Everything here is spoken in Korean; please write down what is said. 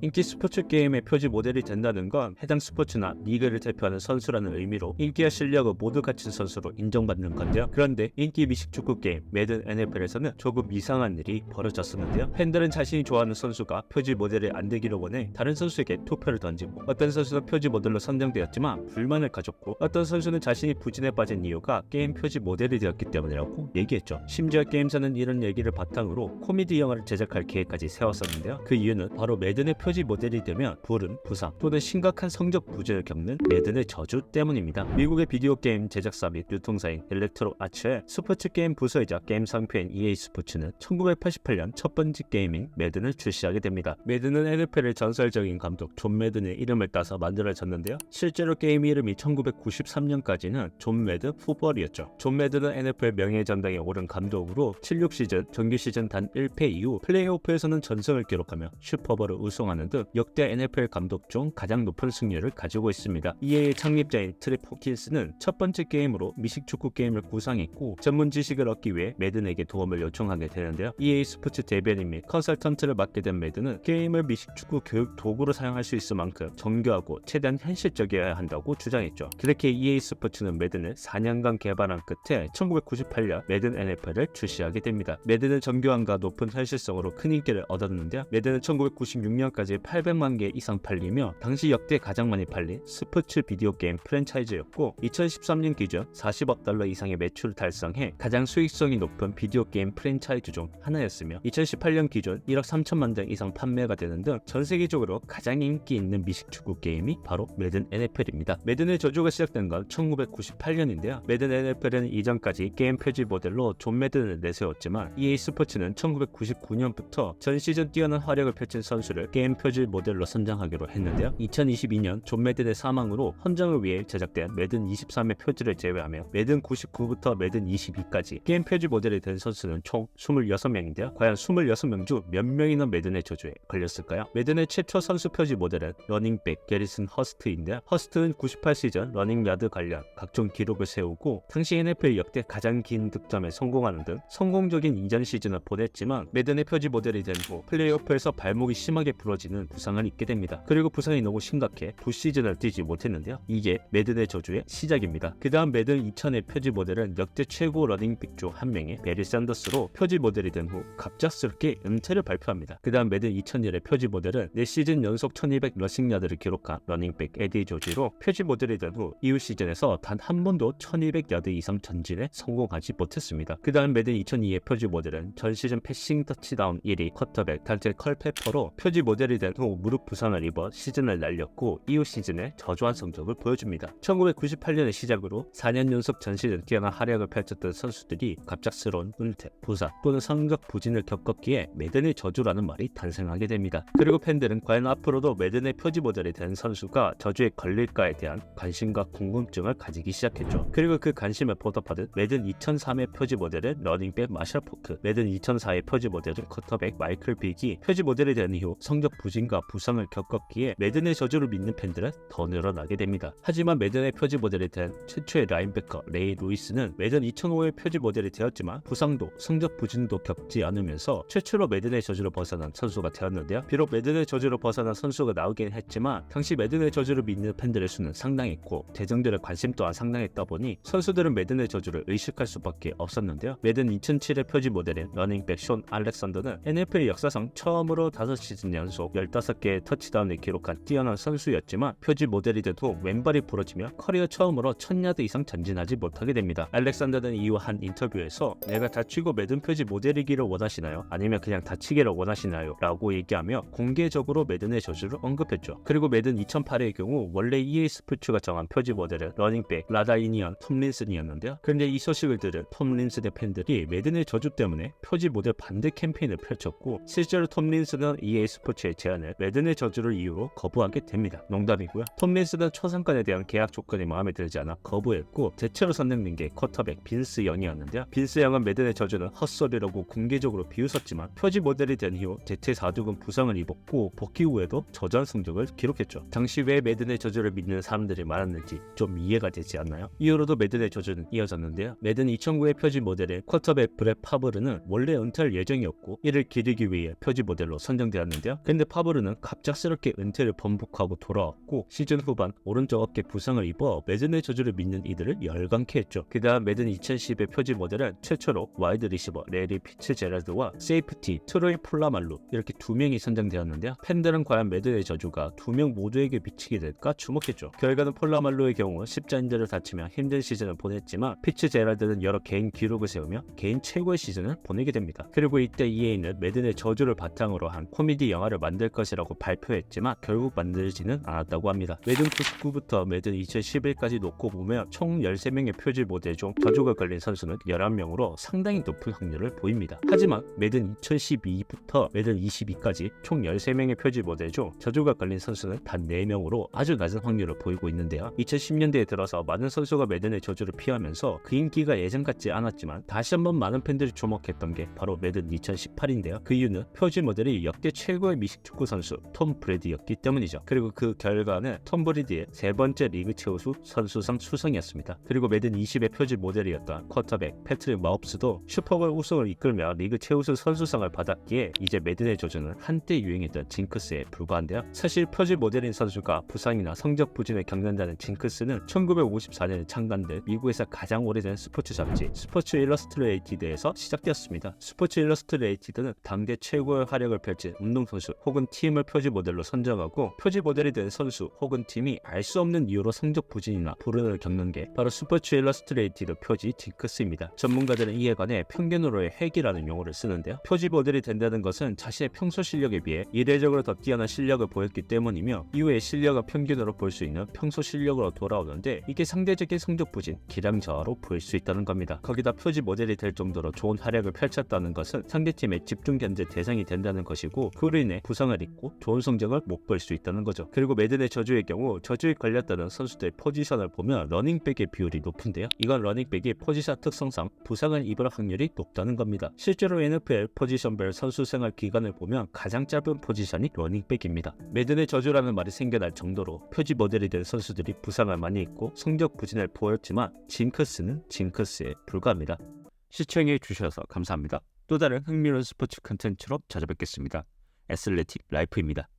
인기 스포츠 게임의 표지 모델이 된다는 건 해당 스포츠나 리그를 대표하는 선수라는 의미로 인기와 실력을 모두 갖춘 선수로 인정받는 건데요. 그런데 인기 미식축구 게임 매든 NFL에서는 조금 이상한 일이 벌어졌었는데요. 팬들은 자신이 좋아하는 선수가 표지 모델이 안 되기를 원해 다른 선수에게 투표를 던지고, 어떤 선수는 표지 모델로 선정되었지만 불만을 가졌고, 어떤 선수는 자신이 부진에 빠진 이유가 게임 표지 모델이 되었기 때문이라고 얘기했죠. 심지어 게임사는 이런 얘기를 바탕으로 코미디 영화를 제작할 계획까지 세웠었는데요. 그 이유는 바로 매든의 표지 모델이 되면 불운, 부상 또는 심각한 성적 부진을 겪는 매든의 저주 때문입니다. 미국의 비디오 게임 제작사 및 유통사인 일렉트로 아츠의 스포츠 게임 부서이자 게임 상표인 EA 스포츠는 1988년 첫 번째 게임인 매든을 출시하게 됩니다. 매든은 NFL의 전설적인 감독 존 매든의 이름을 따서 만들어졌는데요. 실제로 게임 이름이 1993년까지는 존 매든 풋볼이었죠. 존 매든은 NFL 명예전당에 오른 감독으로 76 시즌, 정규 시즌 단 1패 이후 플레이오프에서는 전승을 기록하며 슈퍼볼을 우승하는 등 역대 NFL 감독 중 가장 높은 승률을 가지고 있습니다. EA의 창립자인 트립 호킨스는 첫 번째 게임으로 미식축구 게임을 구상했고, 전문 지식을 얻기 위해 매든에게 도움을 요청하게 되는데요. EA 스포츠 대변인 및 컨설턴트를 맡게 된 매든은 게임을 미식축구 교육 도구로 사용할 수 있을 만큼 정교하고 최대한 현실적이어야 한다고 주장했죠. 그렇게 EA 스포츠는 매든을 4년간 개발한 끝에 1998년 매든 NFL을 출시하게 됩니다. 매든은 정교함과 높은 현실성으로 큰 인기를 얻었는데요. 매든은 1996년까지 800만 개 이상 팔리며 당시 역대 가장 많이 팔린 스포츠 비디오 게임 프랜차이즈였고, 2013년 기준 40억 달러 이상의 매출을 달성해 가장 수익성이 높은 비디오 게임 프랜차이즈 중 하나였으며, 2018년 기준 1억 3천만 장 이상 판매가 되는 등 전 세계적으로 가장 인기 있는 미식축구 게임이 바로 매든 NFL입니다. 매든의 저주가 시작된 건 1998년인데요. 매든 NFL은 이전까지 게임 표지 모델로 존 매든을 내세웠지만, EA 스포츠는 1999년부터 전 시즌 뛰어난 활약을 펼친 선수를 게임 표지 모델로 선정하기로 했는데요. 2022년 존 매든의 사망으로 헌정을 위해 제작된 매든 23의 표지를 제외하며 매든 99부터 매든 22까지 게임 표지 모델이 된 선수는 총 26명인데요. 과연 26명 중 몇 명이나 매든의 저주에 걸렸을까요? 매든의 최초 선수 표지 모델은 러닝백 게리슨 허스트인데요. 허스트는 98시즌 러닝야드 관련 각종 기록을 세우고 당시 NFL 역대 가장 긴 득점에 성공하는 등 성공적인 이전 시즌을 보냈지만, 매든의 표지 모델이 된 후 플레이오프에서 발목이 심하게 부러지는 부상을 입게 됩니다. 그리고 부상이 너무 심각해 두 시즌을 뛰지 못했는데요. 이게 매든의 저주의 시작입니다. 그 다음 매든 2000의 표지 모델은 역대 최고 러닝백 중 한 명의 베리 샌더스로 표지 모델이 된 후 갑작스럽게 은퇴를 발표합니다. 그 다음 매든 2001의 표지 모델은 4시즌 연속 1200 러싱야드를 기록한 러닝백 에디 조지로 표지 모델이 된 후 이후 시즌에서 단 한 번도 1200야드 이상 전진에 성공하지 못했습니다. 그 다음 매든 2002의 표지 모델은 전 시즌 패싱 터치다운 1위 쿼터백 달제 컬페퍼로 표지 모델이 된 후 무릎 부상을 입어 시즌을 날렸고, 이후 시즌에 저조한 성적을 보여줍니다. 1998년의 시작으로 4년 연속 전 시즌 뛰어난 활약을 펼쳤던 선수들이 갑작스러운 은퇴, 부상 또는 성적 부진을 겪었기에 매든의 저주라는 말이 탄생하게 됩니다. 그리고 팬들은 과연 앞으로도 매든의 표지 모델이 된 선수가 저주에 걸릴까에 대한 관심과 궁금증을 가지기 시작했죠. 그리고 그 관심에 보답하듯 매든 2003의 표지 모델은 러닝백 마셜 포크, 매든 2004의 표지 모델은 쿼터백 마이클 빅이 표지 모델이 된 이후 성적 부진과 부상을 겪었기에 매든의 저주를 믿는 팬들은 더 늘어나게 됩니다. 하지만 매든의 표지 모델이 된 최초의 라인베커 레이 루이스는 매든 2005의 표지 모델이 되었지만 부상도 성적 부진도 겪지 않으면서 최초로 매든의 저주로 벗어난 선수가 되었는데요. 비록 매든의 저주로 벗어난 선수가 나오긴 했지만 당시 매든의 저주를 믿는 팬들의 수는 상당했고 대중들의 관심 또한 상당했다 보니 선수들은 매든의 저주를 의식할 수밖에 없었는데요. 매든 2007의 표지 모델인 러닝백 숀 알렉산더는 NFL 역사상 처음으로 5시즌 연속 15개의 터치다운을 기록한 뛰어난 선수였지만 표지 모델이 된 후 왼발이 부러지며 커리어 처음으로 1000야드 이상 전진하지 못하게 됩니다. 알렉산더는 이후 한 인터뷰에서 내가 다치고 매든 표지 모델이기를 원하시나요? 아니면 그냥 다치기를 원하시나요? 라고 얘기하며 공개적으로 매든의 저주를 언급했죠. 그리고 매든 2008의 경우 원래 EA 스포츠가 정한 표지 모델은 러닝백 라다이니언 톰린슨이었는데요. 그런데 이 소식을 들은 톰린슨의 팬들이 매든의 저주 때문에 표지 모델 반대 캠페인을 펼쳤고, 실제로 톰린슨은 EA 스포츠의 제안을 매든의 저주를 이유로 거부하게 됩니다. 농담이고요. 톰린슨은 초상권에 대한 계약 조건이 마음에 들지 않아 거부했고, 대체로 선택된 게 쿼터백 빈스 영이었는데요. 빈스 영은 매든의 저주는 헛소리라고 공개적으로 비웃었지만 표지 모델이 된 이후 대퇴 4두근 부상을 입었고 복귀 후에도 저조한 성적을 기록했죠. 당시 왜 매든의 저주를 믿는 사람들이 많았는지 좀 이해가 되지 않나요? 이후로도 매든의 저주는 이어졌는데요. 매든 2009의 표지 모델인 쿼터백 브렛 파브르는 원래 은퇴할 예정이었고 이를 기리기 위해 표지 모델로 선정되었는데요. 근데 파브르는 갑작스럽게 은퇴를 번복하고 돌아왔고 시즌 후반 오른쪽 어깨 부상을 입어 매든의 저주를 믿는 이들을 열광케 했죠. 그 다음 매든 2010의 표지 모델은 최초로 와이드 리시버 레리 피츠제랄드와 세이프티 트로이 폴라말루 이렇게 두 명이 선정되었는데요. 팬들은 과연 매든의 저주가 두 명 모두에게 미치게 될까 주목했죠. 결과는 폴라말루의 경우 십자인대를 다치며 힘든 시즌을 보냈지만 피츠제랄드는 여러 개인 기록을 세우며 개인 최고의 시즌을 보내게 됩니다. 그리고 이때 EA는 매든의 저주를 바탕으로 한 코미디 영화를 만들 것이라고 발표했지만 결국 만들지는 않았다고 합니다. 매든 99부터 매든 2011까지 놓고 보면 총 13명의 표지 모델 중 저주가 걸린 선수는 11명으로 상당히 높은 확률을 보입니다. 하지만 매든 2012부터 매든 22까지 총 13명의 표지 모델 중 저주가 걸린 선수는 단 4명으로 아주 낮은 확률을 보이고 있는데요. 2010년대에 들어서 많은 선수가 매든의 저주를 피하면서 그 인기가 예전 같지 않았지만 다시 한번 많은 팬들이 주목했던 게 바로 매든 2018인데요. 그 이유는 표지 모델이 역대 최고의 미식축구 선수 톰 브레디였기 때문이죠. 그리고 그 결과는 톰 브레디의 세 번째 리그 최우수 선수상 수상이었습니다. 그리고 매든 20의 표지 모델이었던 쿼터백 패트릭 마홉스도 슈퍼볼 우승을 이끌며 리그 최우수 선수상을 받았기에 이제 매든의 저주는 한때 유행했던 징크스에 불과한데요. 사실 표지 모델인 선수가 부상이나 성적 부진을 겪는다는 징크스는 1954년에 창간된 미국에서 가장 오래된 스포츠 잡지 스포츠 일러스트레이티드에서 시작되었습니다. 스포츠 일러스트레이티드는 당대 최고의 활약을 펼친 운동선수 혹은 팀을 표지 모델로 선정하고 표지 모델이 된 선수 혹은 팀이 알 수 없는 이유로 성적 부진이나 불운을 겪는 게 바로 스포츠 일러스트레이티드 표지 징크스입니다. 전문가들은 이에 관해 편견으로의 핵이라는 용어를 쓰는데요. 표지 모델이 된다는 것은 자신의 평소 실력에 비해 이례적으로 더 뛰어난 실력을 보였기 때문이며 이후에 실력은 평균으로 볼 수 있는 평소 실력으로 돌아오는데 이게 상대적인 성적 부진, 기량저하로 보일 수 있다는 겁니다. 거기다 표지 모델이 될 정도로 좋은 활약을 펼쳤다는 것은 상대팀의 집중 견제 대상이 된다는 것이고 그로 인해 부상을 입고 좋은 성적을 못 볼 수 있다는 거죠. 그리고 매든의 저주의 경우 저주에 걸렸다는 선수들의 포지션을 보면 러닝백의 비율이 높은데요. 이건 러닝백이 포지션 특성상 부상을 입을 확률이 높다는 겁니다. 실제로 NFL 포지션별 선수 생활 기간을 보면 가장 짧은 포지션이 러닝백입니다. 매든의 저주라는 말이 생겨날 정도로 표지 모델이 된 선수들이 부상을 많이 입고 성적 부진을 보였지만 징크스는 징크스에 불과합니다. 시청해 주셔서 감사합니다. 또 다른 흥미로운 스포츠 콘텐츠로 찾아뵙겠습니다. 애슬레틱 라이프입니다.